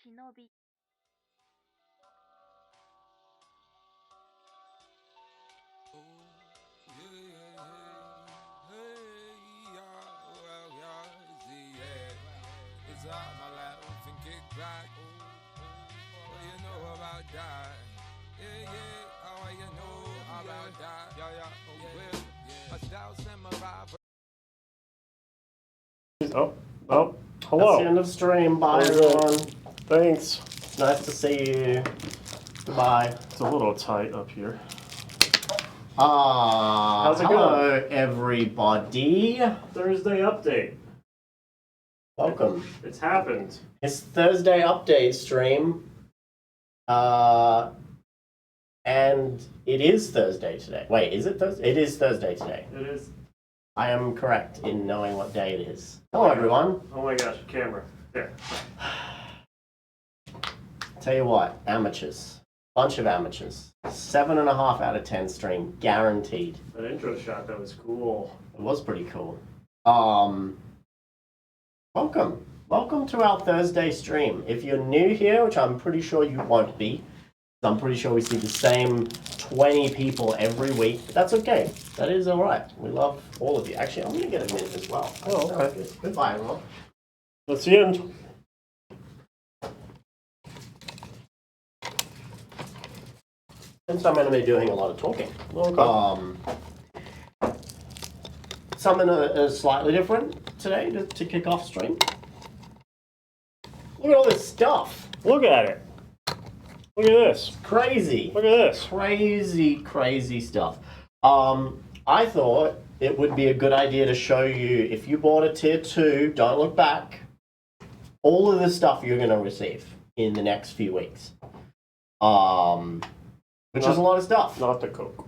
Shinobi. It's out my life and kick back. What you know about that? How you know about that? A style samurai. Oh, hello. That's the end of stream. Bye, everyone. Thanks. Nice to see you. Goodbye. It's a little tight up here. How's it hello, everybody. Thursday update. Welcome. It's happened. It's Thursday update stream. And it is Thursday today. Wait, is it Thursday? It is Thursday today. It is. I am correct in knowing what day it is. Hello, everyone. Oh my gosh, camera. There. Tell you what, amateurs. Bunch of amateurs. 7.5 out of 10 stream, guaranteed. That intro shot, that was cool. It was pretty cool. Welcome. Welcome to our Thursday stream. If you're new here, which I'm pretty sure you won't be, I'm pretty sure we see the same 20 people every week. But that's okay. That is all right. We love all of you. Actually, I'm going to get a minute as well. Oh, okay. Good. Goodbye, everyone. That's the end. Since I'm going to be doing a lot of talking. Okay. Something slightly different today to kick off stream. Look at all this stuff. Look at it. Look at this. Crazy. Look at this. Crazy stuff. I thought it would be a good idea to show you, if you bought a tier 2, don't look back, all of the stuff you're going to receive in the next few weeks. Which is a lot of stuff. Not the Coke.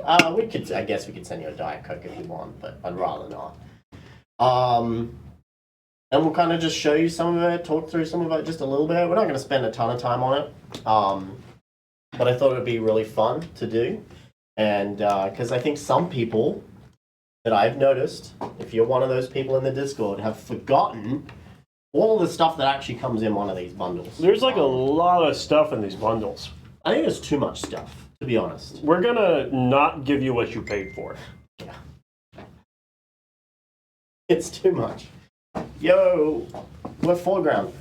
I guess we could send you a Diet Coke if you want, but I'd rather not. And we'll kind of just show you some of it, talk through some of it just a little bit. We're not going to spend a ton of time on it, but I thought it would be really fun to do. And because I think some people that I've noticed, if you're one of those people in the Discord, have forgotten all the stuff that actually comes in one of these bundles. There's like a lot of stuff in these bundles. I think there's too much stuff, to be honest. We're gonna not give you what you paid for. Yeah. It's too much. Yo, we're foreground.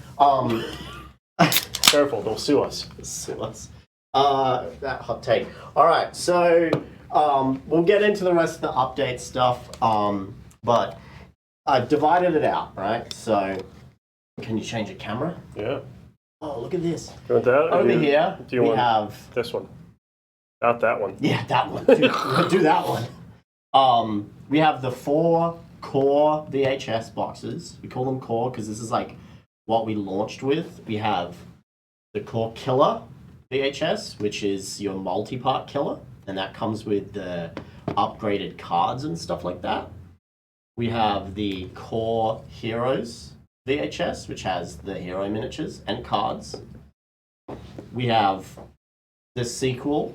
Careful, they'll sue us. Sue us. That hot take. All right, so we'll get into the rest of the update stuff, but I've divided it out, right? So, can you change your camera? Yeah. Oh, look at this. You want that? Over here, do you we want have... this one? Not that one. Yeah, that one. Do that one. We have the 4 core VHS boxes. We call them core because this is like what we launched with. We have the core killer VHS, which is your multi-part killer, and that comes with the upgraded cards and stuff like that. We have the core heroes VHS, which has the hero miniatures and cards. We have the sequel,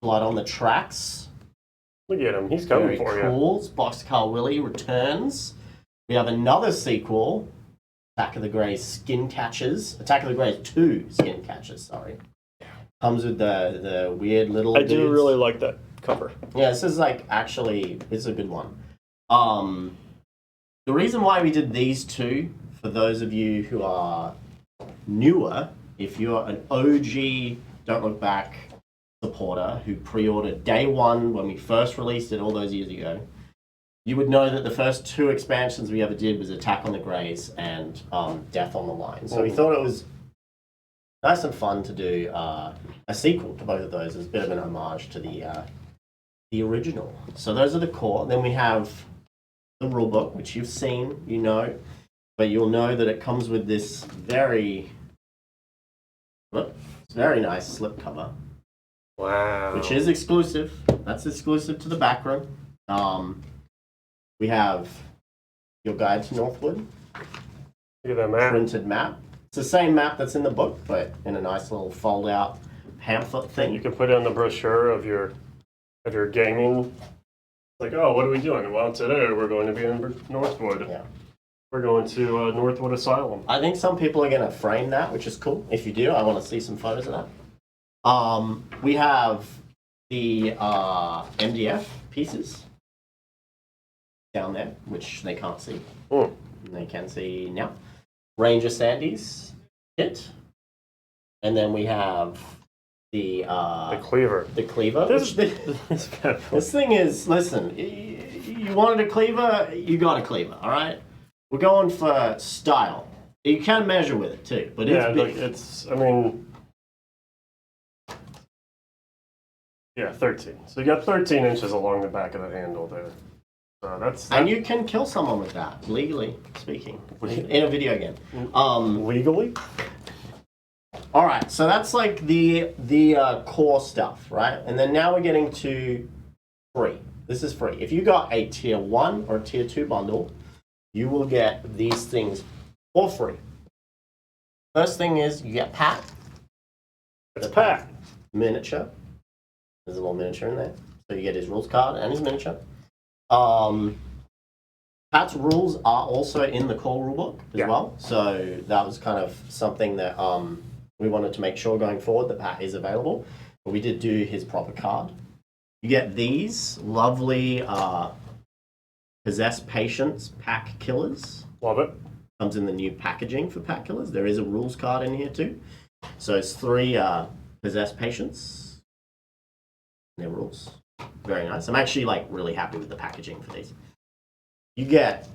Blood on the Tracks. Look at him. He's coming Very for you. cool. Boxcar Willie returns. We have another sequel, Attack of the Greys Skin Catchers. Attack of the Greys 2 Skin Catchers, sorry. Comes with the weird little I do dudes. really like that cover. Yeah, this is like, actually, it's a good one. The reason why we did these two, for those of you who are newer, if you're an OG Don't Look Back supporter who pre-ordered day one when we first released it all those years ago, you would know that the first 2 expansions we ever did was Attack on the Greys and Death on the Line. So we thought it was nice and fun to do a sequel to both of those as a bit of an homage to the original. So those are the core. Then we have the rulebook, which you've seen, you know, but you'll know that it comes with this very nice slipcover. Wow. Which is exclusive. That's exclusive to the back room. We have your guide to Northwood. Look at that map. Printed map. It's the same map that's in the book, but in a nice little fold-out pamphlet thing. You can put it on the brochure of your gaming. Like, oh, what are we doing? Well, today we're going to be in Northwood. Yeah. We're going to Northwood Asylum. I think some people are going to frame that, which is cool. If you do, I want to see some photos of that. We have the MDF pieces down there, which they can't see. Mm. They can see now. Ranger Sandy's kit. And then we have the Cleaver. The cleaver. This thing is, listen, you wanted a cleaver, you got a cleaver, all right? We're going for style. You can measure with it too, but it's big. I mean, yeah, 13. So you got 13 inches along the back of the handle there. So that's and you can kill someone with that, legally speaking, in a video game. Legally? All right, so that's like the core stuff, right? And then now we're getting to free. This is free. If you got a tier 1 or tier 2 bundle, you will get these things for free. First thing is you get Pat. It's Pat. Miniature. There's a little miniature in there. So you get his rules card and his miniature. Pat's rules are also in the core rulebook as well. So that was kind of something that we wanted to make sure going forward that Pat is available. But we did do his proper card. You get these lovely Possessed Patience Pack Killers. Love it. Comes in the new packaging for Pack Killers. There is a rules card in here too. So it's 3 Possessed Patience. And their rules. Very nice. I'm actually like really happy with the packaging for these. You get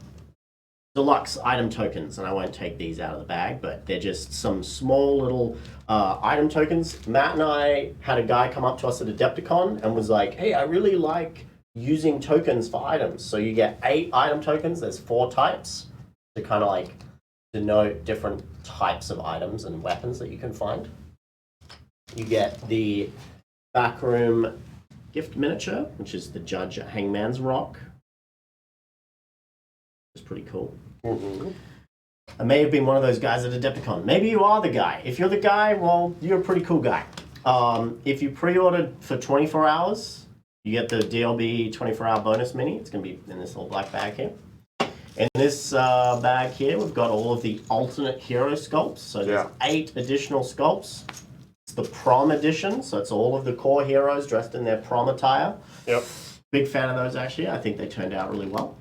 deluxe item tokens, and I won't take these out of the bag, but they're just some small little item tokens. Matt and I had a guy come up to us at Adepticon and was like, hey, I really like using tokens for items. So you get 8 item tokens. There's 4 types to kind of like denote different types of items and weapons that you can find. You get the backroom gift miniature, which is the Judge at Hangman's Rock. It's pretty cool. Mm-hmm. I may have been one of those guys at Adepticon. Maybe you are the guy. If you're the guy, well, you're a pretty cool guy. If you pre-ordered for 24 hours, you get the DLB 24-hour bonus mini. It's going to be in this little black bag here. In this bag here, we've got all of the alternate hero sculpts. So there's 8 additional sculpts. It's the prom edition, so it's all of the core heroes dressed in their prom attire. Yep. Big fan of those, actually. I think they turned out really well.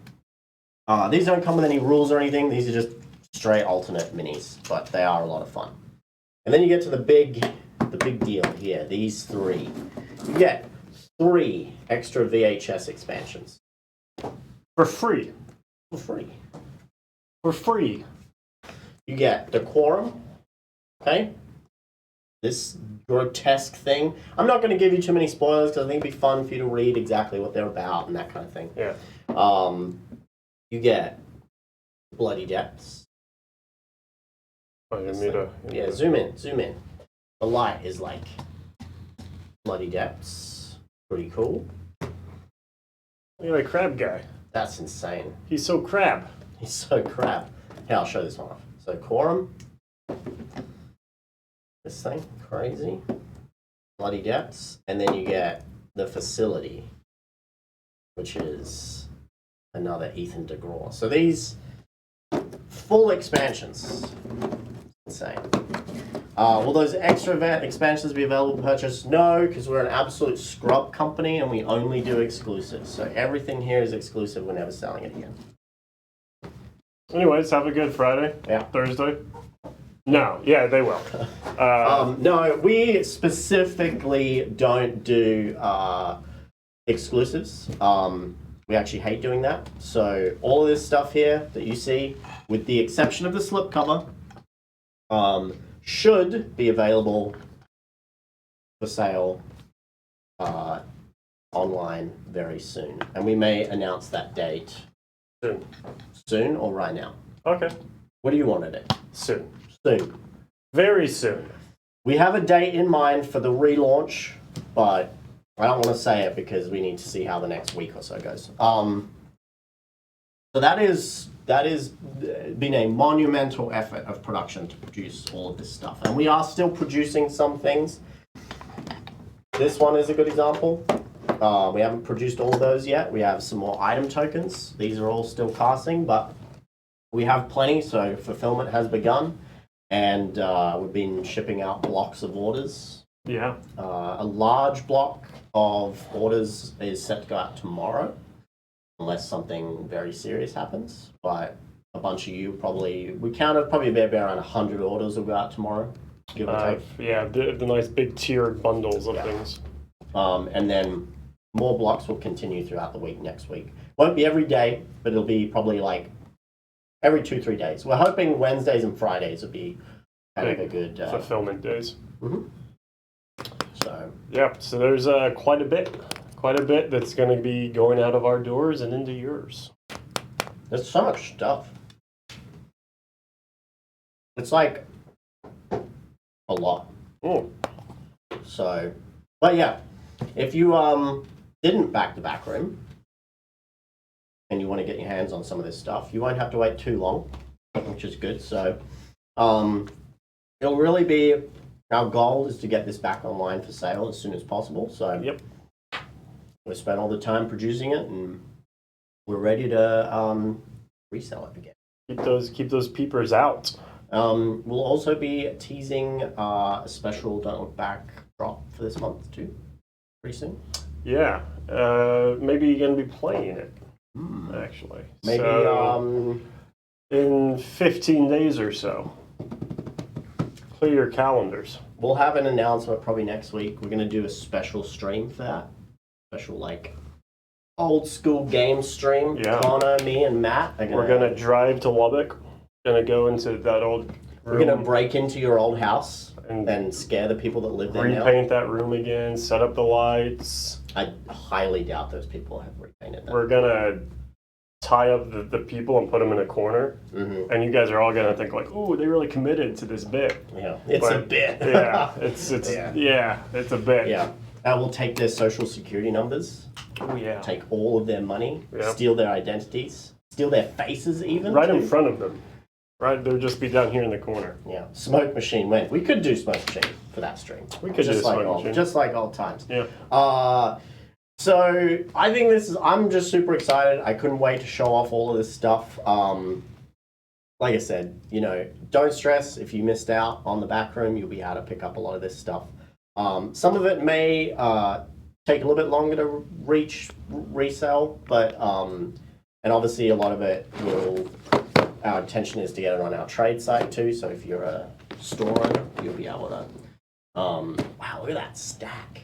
These don't come with any rules or anything. These are just straight alternate minis, but they are a lot of fun. And then you get to the big deal here. These 3. You get 3 extra VHS expansions. For free. For free. For free. You get Decorum. Okay? This grotesque thing. I'm not going to give you too many spoilers because I think it'd be fun for you to read exactly what they're about and that kind of thing. Yeah. You get Bloody Depths. Oh, you need a... Yeah, zoom in. The light is like Bloody Depths. Pretty cool. Look at that crab guy. That's insane. He's so crab. He's so crap. Here, I'll show this one off. So, Quorum. This thing, crazy. Bloody Depths. And then you get the Facility, which is another Ethan DeGraw. So these full expansions. Insane. Will those extra expansions be available to purchase? No, because we're an absolute scrub company and we only do exclusives. So everything here is exclusive. We're never selling it again. Anyways, have a good Friday. Yeah. Thursday. No. Yeah, they will. No, we specifically don't do exclusives. We actually hate doing that. So all of this stuff here that you see, with the exception of the slipcover, should be available for sale online very soon. And we may announce that date Soon. soon or right now. Okay. What do you want at it? Soon. Soon. Very soon. We have a date in mind for the relaunch, but I don't want to say it because we need to see how the next week or so goes. So that is been a monumental effort of production to produce all of this stuff. And we are still producing some things. This one is a good example. We haven't produced all of those yet. We have some more item tokens. These are all still casting, but we have plenty, so fulfillment has begun, and we've been shipping out blocks of orders. Yeah. A large block of orders is set to go out tomorrow, unless something very serious happens. But a bunch of you we counted probably around 100 orders will go out tomorrow, give or take. Yeah, the nice big tiered bundles of things. And then more blocks will continue throughout the week next week. Won't be every day, but it'll be probably like every 2-3 days. We're hoping Wednesdays and Fridays will be kind of a good fulfillment days. Mm-hmm. So yeah, so there's quite a bit that's going to be going out of our doors and into yours. there's so much stuff. It's like a lot. Oh, So, but yeah, if you didn't back the back room and you want to get your hands on some of this stuff, you won't have to wait too long, which is good. So, it'll really be our goal is to get this back online for sale as soon as possible. So, yep. we spent all the time producing it, and we're ready to resell it again. Keep those peepers out. We'll also be teasing a special Don't Look Back drop for this month too, pretty soon. Yeah, maybe you're going to be playing it, actually. Maybe so, in 15 days or so. Clear your calendars. we'll have an announcement probably next week. We're going to do a special stream for that. Special, like, old school game stream. Yeah. Connor, me, and Matt are We're going to drive to Lubbock. Going to go into that old room. We're going to break into your old house and and scare the people that live there now. repaint that room again, set up the lights. I highly doubt those people have repainted that. We're going to tie up the people and put them in a corner. Mm-hmm. And you guys are all going to think like, ooh, they really committed to this bit. Yeah, it's a But, bit. yeah, it's Yeah. it's a bit. Yeah. We'll take their social security numbers, Oh, yeah. take all of their money, Yeah. steal their identities, steal their faces even. Right in too. front of them. Right, they'll just be down here in the corner. Yeah. Smoke machine went. We could do smoke machine for that stream. We could just do like smoke old, machine. just like old times. Yeah. So I think I'm just super excited. I couldn't wait to show off all of this stuff. Like I said, don't stress if you missed out on the back room. You'll be able to pick up a lot of this stuff. Some of it may take a little bit longer to resell, but and obviously a lot of it will. Our intention is to get it on our trade site too. So if you're a store owner, you'll be able to. Wow, look at that stack.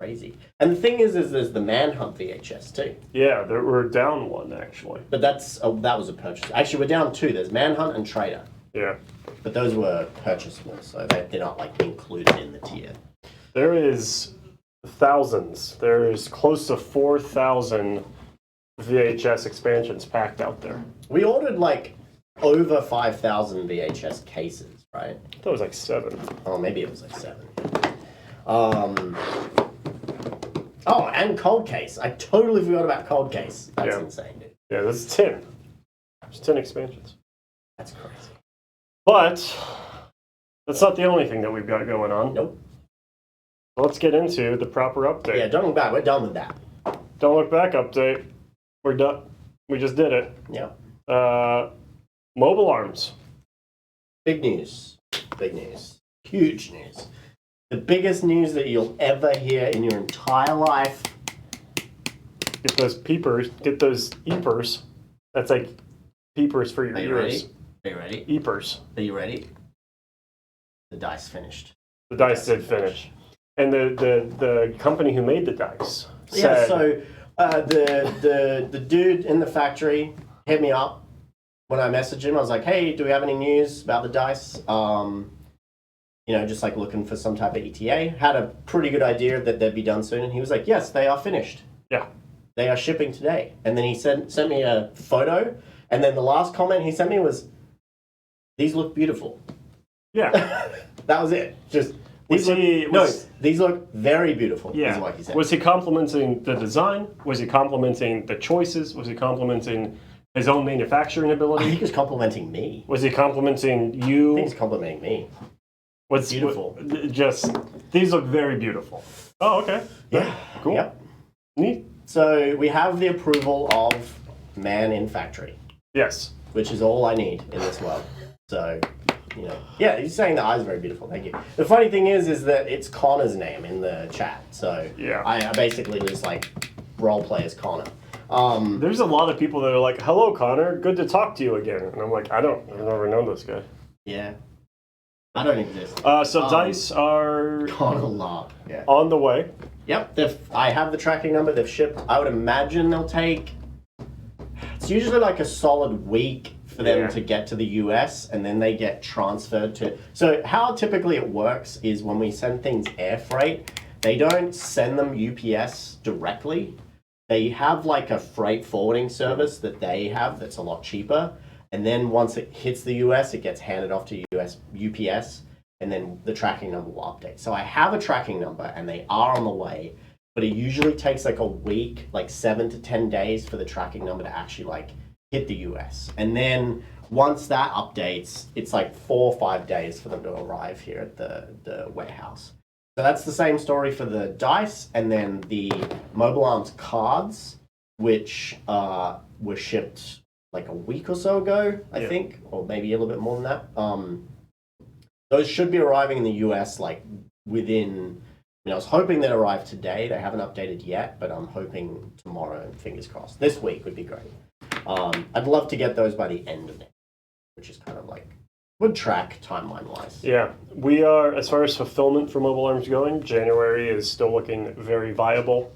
Crazy. And the thing is there's the Manhunt VHS too. Yeah, we're down one actually. But that was a purchase. Actually, we're down two. There's Manhunt and Trader. Yeah. But those were purchasable, so they're not like included in the tier. There is thousands. There is close to 4,000 VHS expansions packed out there. We ordered like over 5,000 VHS cases, right? I thought it was like 7. Oh, maybe it was like 7. Oh, and Cold Case. I totally forgot about Cold Case. That's Yeah. insane, dude. Yeah, this is 10. There's 10 expansions. That's crazy. But that's not the only thing that we've got going on. Nope. Let's get into the proper update. Yeah, don't look back. We're done with that. Don't look back update. We're done. We just did it. Yeah. Mobile arms. Big news. Big news. Huge news. The biggest news that you'll ever hear in your entire life. Get those peepers. Get those eepers. That's like peepers for your Are you ears. ready? Are you ready? Eepers. Are you ready? The dice finished. The dice did finish. And the company who made the dice Yeah, said, so the dude in the factory hit me up when I messaged him. I was like, hey, do we have any news about the dice? Just like looking for some type of ETA. Had a pretty good idea that they'd be done soon. And he was like, yes, they are finished. yeah. They are shipping today. And then he sent me a photo. And then the last comment he sent me was, these look beautiful. Yeah. That was it. Just Was these look very beautiful. Yeah. Is what he said. Was he complimenting the design? Was he complimenting the choices? Was he complimenting his own manufacturing I ability? think he was complimenting me. Was he complimenting I think you? he's complimenting me. What's beautiful. Just these look very beautiful. Oh, okay. Yeah. Cool. Yep. Neat. So we have the approval of Man in Factory. Yes. which is all I need in this world. So, you know, yeah, he's saying the eyes are very beautiful. Thank you. The funny thing is that it's Connor's name in the chat. So Yeah. I basically just like role play as Connor. There's a lot of people that are like, "Hello, Connor. Good to talk to you again." And I'm like, I've never known this guy. Yeah, I don't exist. So dice are Connor Lark. Yeah. on the way. Yep. I have the tracking number. They've shipped. I would imagine they'll take. It's usually like a solid week for them to get to the US, and then they get transferred to. So how typically it works is when we send things air freight, they don't send them UPS directly. They have like a freight forwarding service that they have that's a lot cheaper. And then once it hits the US, it gets handed off to UPS, and then the tracking number will update. So I have a tracking number, and they are on the way, but it usually takes like a week, like 7 to 10 days for the tracking number to actually like hit the US. And then once that updates, it's like 4 or 5 days for them to arrive here at the warehouse. So that's the same story for the dice, and then the Mobile Arms cards, which were shipped like a week or so ago, I think, or maybe a little bit more than that. Those should be arriving in the US like within. I was hoping they'd arrive today. They haven't updated yet, but I'm hoping tomorrow. Fingers crossed. This week would be great. I'd love to get those by the end of it, which is kind of like good track timeline wise. Yeah, we are, as far as fulfillment for Mobile Arms going, January is still looking very viable.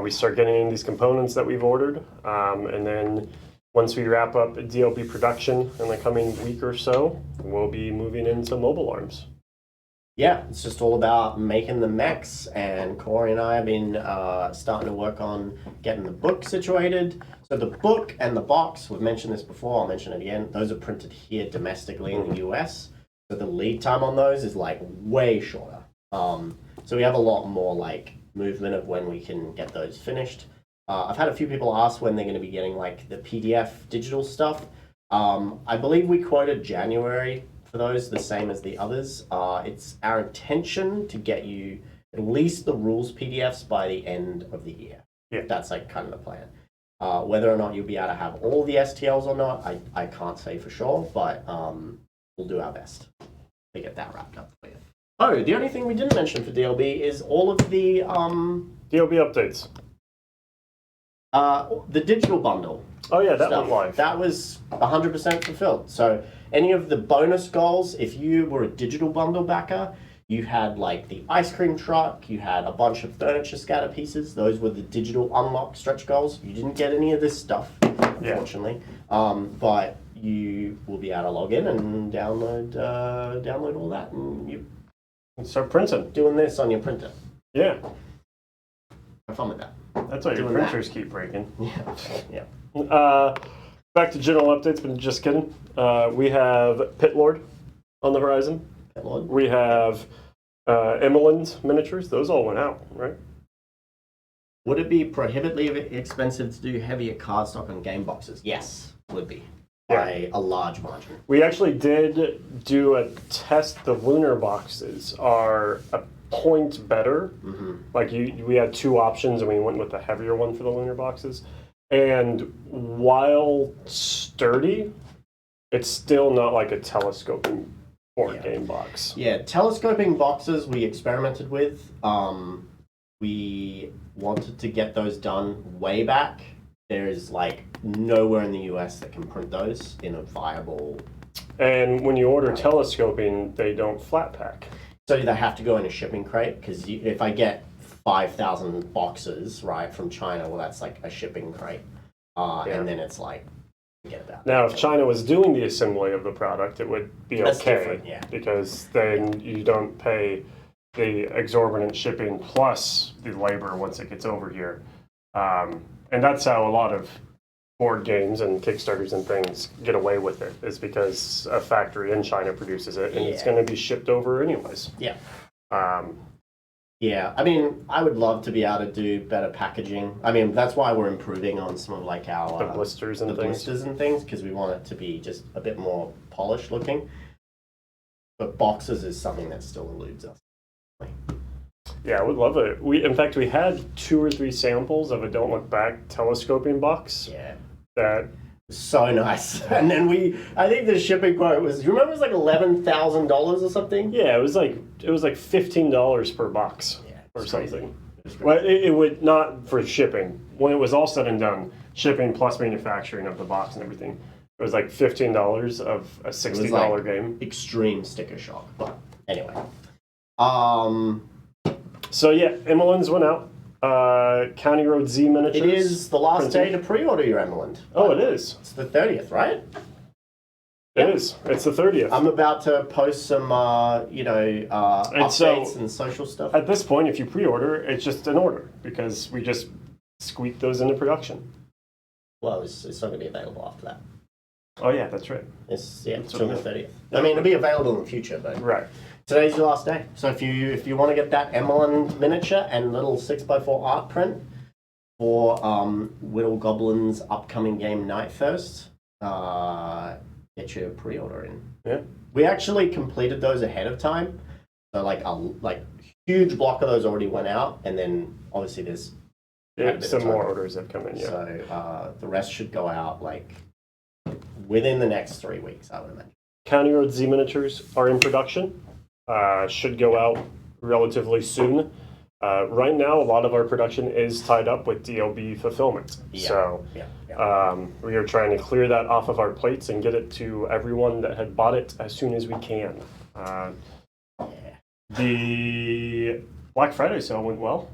We start getting in these components that we've ordered, and then once we wrap up DLB production in the coming week or so, we'll be moving into Mobile Arms. Yeah, it's just all about making the mechs, and Corey and I have been starting to work on getting the book situated. So the book and the box, we've mentioned this before, I'll mention it again, those are printed here domestically in the US. So the lead time on those is like way shorter. So we have a lot more like movement of when we can get those finished. I've had a few people ask when they're going to be getting like the PDF digital stuff. I believe we quoted January for those, the same as the others. It's our intention to get you at least the rules PDFs by the end of the year. Yeah. That's like kind of the plan. Whether or not you'll be able to have all the STLs or not, I can't say for sure, but we'll do our best to get that wrapped up for you. Oh, the only thing we didn't mention for DLB is all of the DLB updates. The digital bundle. Oh yeah, that stuff. went live. That was 100% fulfilled. So any of the bonus goals, if you were a digital bundle backer, you had like the ice cream truck, you had a bunch of furniture scatter pieces. Those were the digital unlock stretch goals. You didn't get any of this stuff, unfortunately. But you will be able to log in and download all that, and you start printing. Doing this on your printer. Yeah. Have fun with that. That's why your printers keep breaking. Yeah. Back to general updates, but just kidding. We have Pit Lord on the horizon. Pit Lord. We have Emmelin's miniatures. Those all went out, right? Would it be prohibitively expensive to do heavier cardstock on game boxes? Yes, would be. By a large margin. We actually did do a test. The lunar boxes are a point better. Like we had two options, and we went with the heavier one for the lunar boxes. And while sturdy, it's still not like a telescoping board game box. Yeah, telescoping boxes we experimented with. We wanted to get those done way back. There's like nowhere in the US that can print those in a viable. And when you order telescoping, they don't flat pack. So they have to go in a shipping crate, because if I get 5,000 boxes, right, from China, well, that's like a shipping crate. And then it's like, forget about it. Now, if China was doing the assembly of the product, it would be That's okay. different, yeah. Because then you don't pay the exorbitant shipping plus the labor once it gets over here. And that's how a lot of board games and Kickstarters and things get away with it, is because a factory in China produces it, and it's going to be shipped over anyways. Yeah. Yeah, I mean, I would love to be able to do better packaging. I mean, that's why we're improving on some of like our the blisters and things, because we want it to be just a bit more polished looking. But boxes is something that still eludes us. Yeah, I would love it. In fact, we had 2 or 3 samples of a Don't Look Back telescoping box. Yeah. That So nice. And then I think the shipping quote was, you remember it was like $11,000 or something? Yeah, it was like $15 per box or it's something. crazy. Well, it would not for shipping. When it was all said and done, shipping plus manufacturing of the box and everything, it was like $15 of a $60 game. Extreme sticker shock. But anyway. So yeah, Emelin's went out. County Road Z miniatures. It is the last day to pre-order your Emeland. Oh, it is. It's the 30th, right? It is. It's the 30th. I'm about to post some, updates and social stuff. At this point, if you pre-order, it's just an order because we just squeak those into production. Well, it's not going to be available after that. Oh yeah, that's right. It's till the 30th. I mean, it'll be available in the future, but Right. today's your last day. So if you want to get that Emeland miniature and little 6x4 art print for Whittle Goblin's upcoming game Nightthirst, get your pre-order in. Yeah. We actually completed those ahead of time. So like huge block of those already went out, and then obviously there's Some more orders have come in. Yeah. So the rest should go out like within the next 3 weeks, I would imagine. County Road Z miniatures are in production. Should go out relatively soon. Right now, a lot of our production is tied up with DLB fulfillment. So we are trying to clear that off of our plates and get it to everyone that had bought it as soon as we can. The Black Friday sale went well.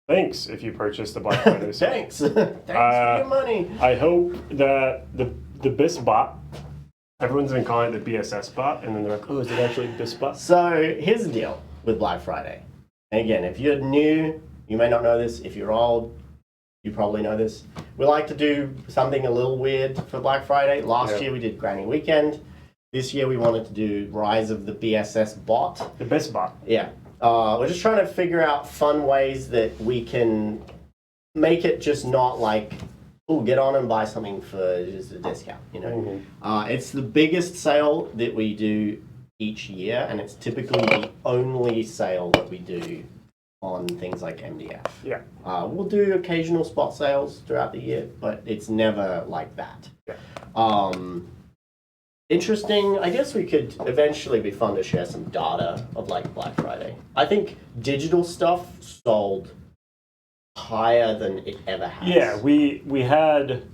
Thanks if you purchased the Black Friday sale. Thanks. Thanks for your money. I hope that the BIS bot, everyone's been calling it the BSS bot, and then they're like, oh, is it actually BIS bot? So here's the deal with Black Friday. And again, if you're new, you may not know this. If you're old, you probably know this. We like to do something a little weird for Black Friday. Last year we did Granny Weekend. This year we wanted to do Rise of the BSS bot. The BIS bot. Yeah. We're just trying to figure out fun ways that we can make it just not like, oh, get on and buy something for just a discount, you know. It's the biggest sale that we do each year, and it's typically the only sale that we do on things like MDF. Yeah. We'll do occasional spot sales throughout the year, but it's never like that. Yeah. Interesting. I guess we could eventually be fun to share some data of like Black Friday. I think digital stuff sold higher than it ever has. Yeah, we had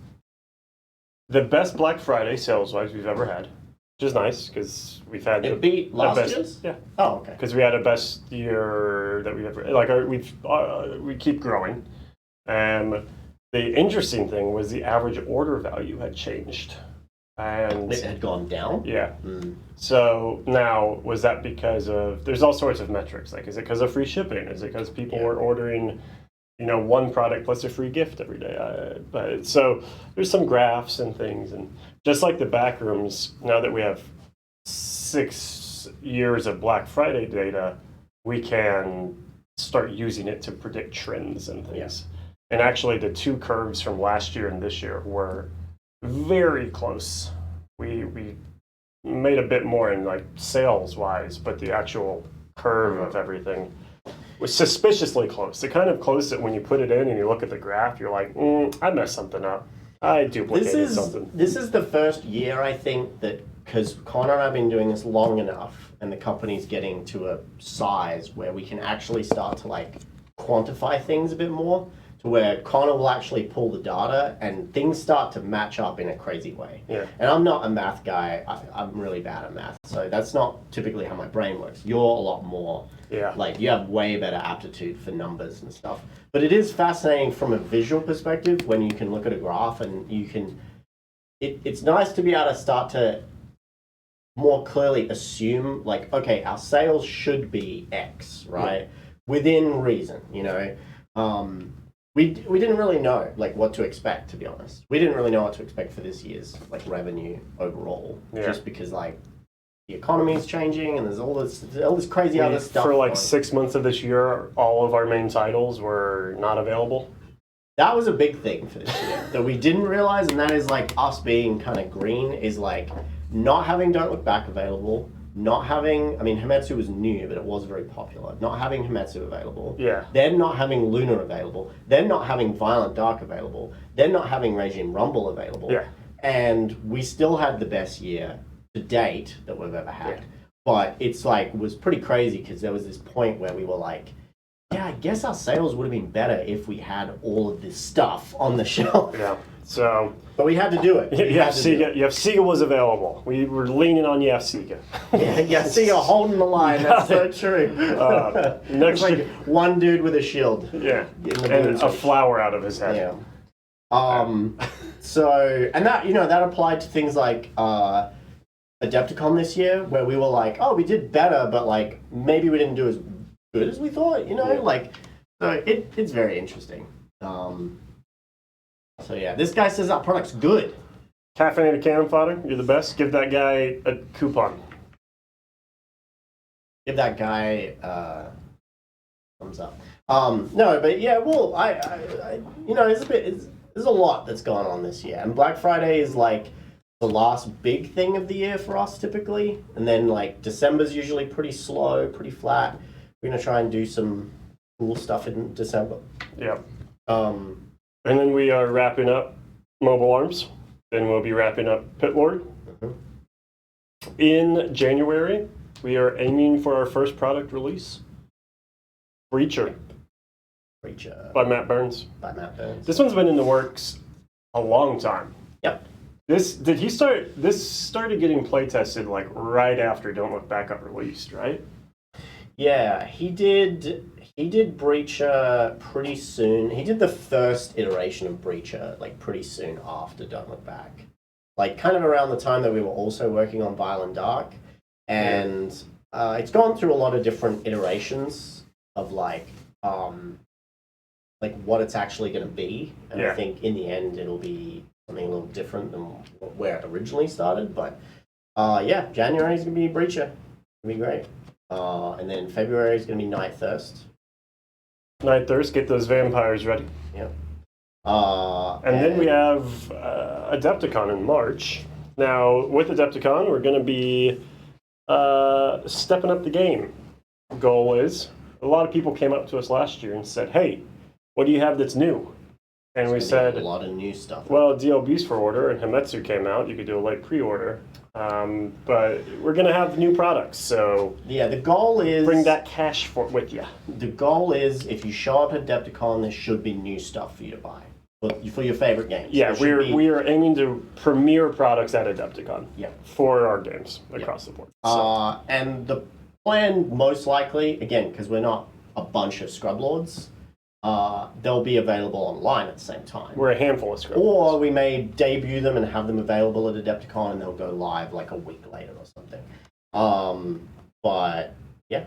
the best Black Friday sales-wise we've ever had, which is nice because we've had It beat last best, year's? Yeah. Oh, okay. Because we had a best year that we've ever we keep growing. The interesting thing was the average order value had changed, and It had gone down? yeah. So now, was that because of? There's all sorts of metrics. Like, is it because of free shipping? Is it because people were ordering, one product plus a free gift every day? But so there's some graphs and things, and just like the back rooms, now that we have 6 years of Black Friday data, we can start using it to predict trends and things. And actually, the two curves from last year and this year were very close. We made a bit more in like sales wise, but the actual curve of everything was suspiciously close. The kind of close that when you put it in and you look at the graph, you're like, I messed something up. I duplicated something. This is the first year, I think, that because Connor and I have been doing this long enough, and the company's getting to a size where we can actually start to like quantify things a bit more, to where Connor will actually pull the data and things start to match up in a crazy way. Yeah. And I'm not a math guy. I'm really bad at math, so that's not typically how my brain works. You're a lot more. Yeah. Like, you have way better aptitude for numbers and stuff. But it is fascinating from a visual perspective when you can look at a graph and you can... It's nice to be able to start to more clearly assume, like, okay, our sales should be X, right? Within reason, We didn't really know, like, what to expect, to be honest. We didn't really know what to expect for this year's, like, revenue overall. Just because, like, the economy is changing and there's all this crazy other stuff. For like 6 months of this year, all of our main titles were not available. That was a big thing for this year that we didn't realize, and that is like us being kind of green, is like not having Don't Look Back available, not having, Himetsu was new, but it was very popular. Not having Himetsu available. Yeah. Then not having Luna available. Then not having Violent Dark available. Then not having Regime Rumble available. Yeah. And we still had the best year to date that we've ever had. Yeah. But it's like, was pretty crazy because there was this point where we were like, yeah, I guess our sales would have been better if we had all of this stuff on the shelf. Yeah. So But we had to do it. We had to do it. Sega was available. We were leaning on Sega. Yeah, see, you're holding the line. That's so true. Next It's like year, one dude with a shield. yeah, In the and blue a switch. flower out of his head. Yeah. So, and that, that applied to things like Adepticon this year, where we were like, oh, we did better, but like maybe we didn't do as good as we thought, Yeah. like, so it's very interesting. So yeah, this guy says our product's good. Caffeinated cannon fodder, you're the best. Give that guy a coupon. Give that guy thumbs up. No, but yeah, well, there's a lot that's gone on this year, and Black Friday is like the last big thing of the year for us typically, and then like December's usually pretty slow, pretty flat. We're gonna try and do some cool stuff in December. Yeah. Um, And then we are wrapping up Mobile Arms. Then we'll be wrapping up Pit Lord. Mhm. In January, we are aiming for our first product release. Breacher Preacher by Matt Burns. by Matt Burns. This one's been in the works a long time. Yep. This started getting play tested like right after Don't Look Back got released, right? Yeah, he did Breacher pretty soon. He did the first iteration of Breacher like pretty soon after Don't Look Back. Like kind of around the time that we were also working on Violent Dark. And it's gone through a lot of different iterations of like what it's actually going to be. And Yeah. I think in the end it'll be something a little different than where it originally started. But yeah, January is going to be Breacher. It's going to be great. And then February is going to be Night Thirst. Night Thirst, get those vampires ready. Yep. And then we have Adepticon in March. Now, with Adepticon, we're going to be stepping up the game. Goal is, a lot of people came up to us last year and said, hey, what do you have that's new? And we There's gonna be said, a lot of new stuff. well, DL Beast for order and Himetsu came out. You could do a late pre-order. But we're going to have new products, so Yeah, the goal is bring that cash with you. The goal is if you show up at Adepticon, there should be new stuff for you to buy for your favorite games. Yeah, There should we be- are aiming to premiere products at Adepticon. Yeah. For our games across the board. So. And the plan, most likely, again, because we're not a bunch of Scrub Lords, they'll be available online at the same time. We're a handful of scripts. Or we may debut them and have them available at Adepticon and they'll go live like a week later or something. But yeah.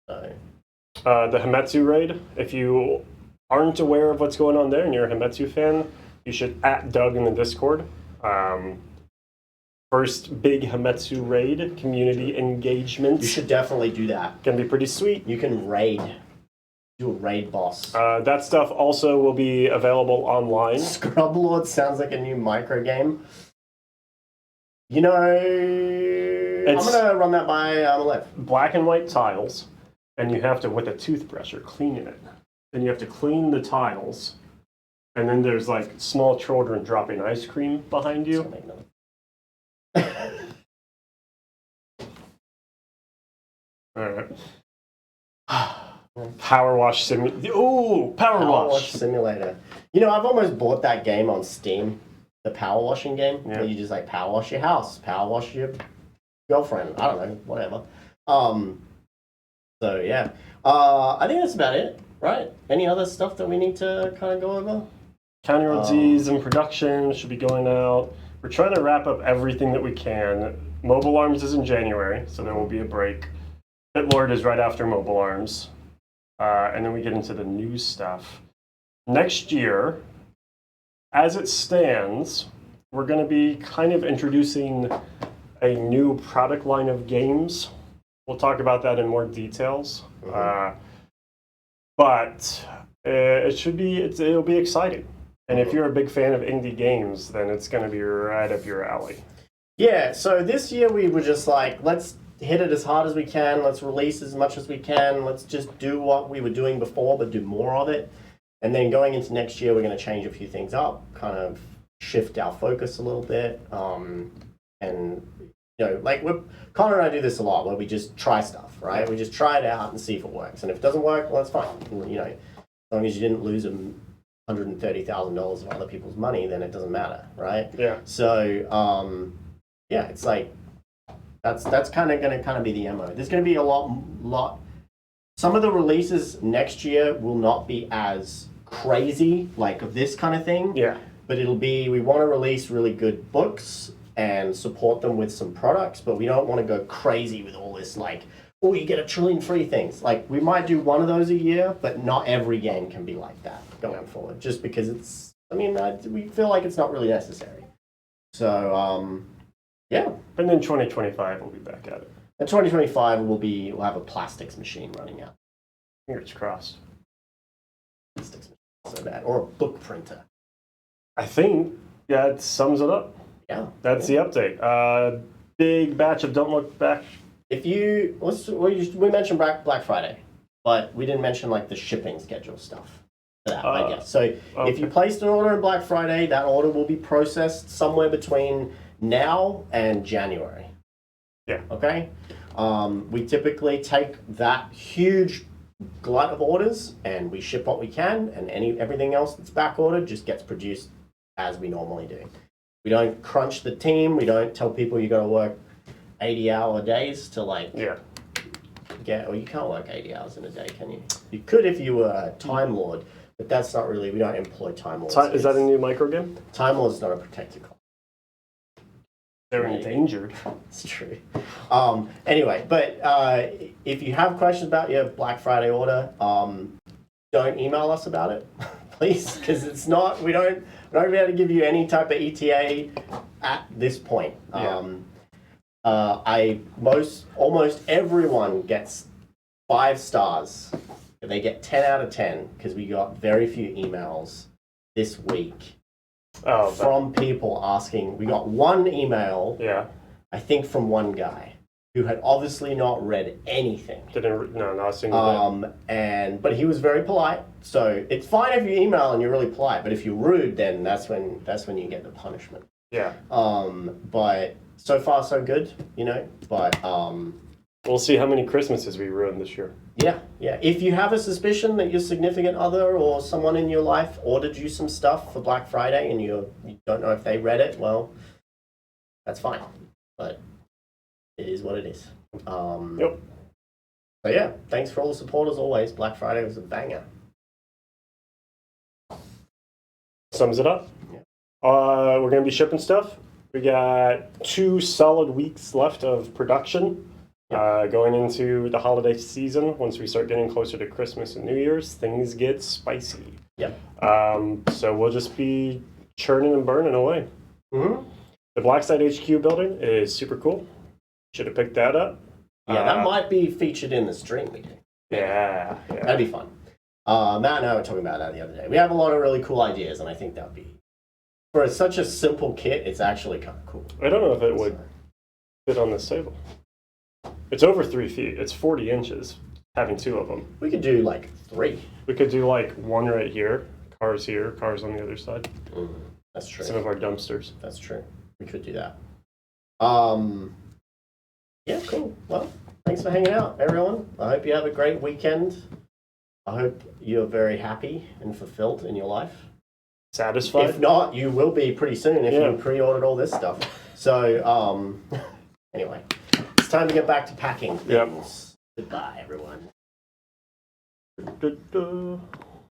So The Himetsu raid, if you aren't aware of what's going on there and you're a Himetsu fan, you should @ Doug in the Discord. First big Himetsu raid, community engagement. you should definitely do that. Gonna be pretty sweet. You can do a raid boss. That stuff also will be available online. Scrub Lord sounds like a new micro game. I'm gonna run that by Aleph. Black and white tiles, and you have to, with a toothbrush, or cleaning it. Then you have to clean the tiles, and then there's like small children dropping ice cream behind you. All right. Power wash simulator. Ooh, power Power wash. Wash Simulator. I've almost bought that game on Steam, the power washing game, Yeah. where you just like power wash your house, power wash your girlfriend. I don't know, whatever. So yeah, I think that's about it, right? Any other stuff that we need to kind of go over? County Road Z's in production should be going out. We're trying to wrap up everything that we can. Mobile Arms is in January, so there will be a break. Pit Lord is right after Mobile Arms. And then we get into the new stuff. Next year, as it stands, we're going to be kind of introducing a new product line of games. We'll talk about that in more details. But it'll be exciting. And if you're a big fan of indie games, then it's going to be right up your alley. Yeah, so this year we were just like, let's hit it as hard as we can, let's release as much as we can, let's just do what we were doing before, but do more of it. And then going into next year, we're going to change a few things up, kind of shift our focus a little bit. And like Connor and I do this a lot, where we just try stuff, right? We just try it out and see if it works. And if it doesn't work, well, that's fine. As long as you didn't lose $130,000 of other people's money, then it doesn't matter, right? Yeah. So, it's like that's kind of going to be the MO. There's going to be a lot. Some of the releases next year will not be as crazy, like of this kind of thing. Yeah. But we want to release really good books and support them with some products, but we don't want to go crazy with all this, like, oh, you get 1 trillion free things. Like, we might do one of those a year, but not every game can be like that going forward, just because we feel like it's not really necessary. So, yeah. And then 2025 we'll be back at it. In 2025, we'll have a plastics machine running out. Fingers crossed. Plastics machine, so bad. Or a book printer. I think, it sums it up. Yeah. That's the update. Big batch of Don't Look Back. We mentioned Black Friday, but we didn't mention like the shipping schedule stuff for that, I guess. So if you placed an order on Black Friday, that order will be processed somewhere between now and January. Yeah. Okay. We typically take that huge glut of orders and we ship what we can, and everything else that's back ordered just gets produced as we normally do. We don't crunch the team. We don't tell people you got to work 80-hour days to you can't work 80 hours in a day, can you? You could if you were a Time Lord, but that's not really, we don't employ Time Lords. Is that a new micro game? Time Lord's not a protected class. They're endangered. It's true. Anyway, but if you have questions about your Black Friday order, don't email us about it, please, because it's not. We're not going to be able to give you any type of ETA at this point. Yeah. Almost everyone gets 5 stars. They get 10 out of 10 because we got very few emails this week. From people asking. We got one email, I think from one guy who had obviously not read anything. Not a single bit. But he was very polite. So it's fine if you email and you're really polite, but if you're rude, then that's when you get the punishment. Yeah. But so far so good, But we'll see how many Christmases we ruin this year. Yeah. If you have a suspicion that your significant other or someone in your life ordered you some stuff for Black Friday and you don't know if they read it, well, that's fine. But it is what it is. Yep. So yeah, thanks for all the support as always. Black Friday was a banger. Sums it up. Yeah. We're going to be shipping stuff. We got 2 solid weeks left of production. Going into the holiday season, once we start getting closer to Christmas and New Year's, things get spicy. Yep. So we'll just be churning and burning away. Mm-hmm. The Blackside HQ building is super cool. Should have picked that up. Yeah, that might be featured in the stream we do. Yeah. That'd be fun. Matt and I were talking about that the other day. We have a lot of really cool ideas, and I think that would be, for such a simple kit, it's actually kind of cool. I don't know if it would fit on this table. It's over 3 feet. It's 40 inches, having 2 of them. We could do like 3. We could do like 1 right here, cars on the other side. That's true. Some of our dumpsters. That's true. We could do that. Yeah, cool. Well, thanks for hanging out, everyone. I hope you have a great weekend. I hope you're very happy and fulfilled in your life. Satisfied? If not, you will be pretty soon if you pre-ordered all this stuff. So, anyway, it's time to get back to packing things. Yep. Goodbye, everyone.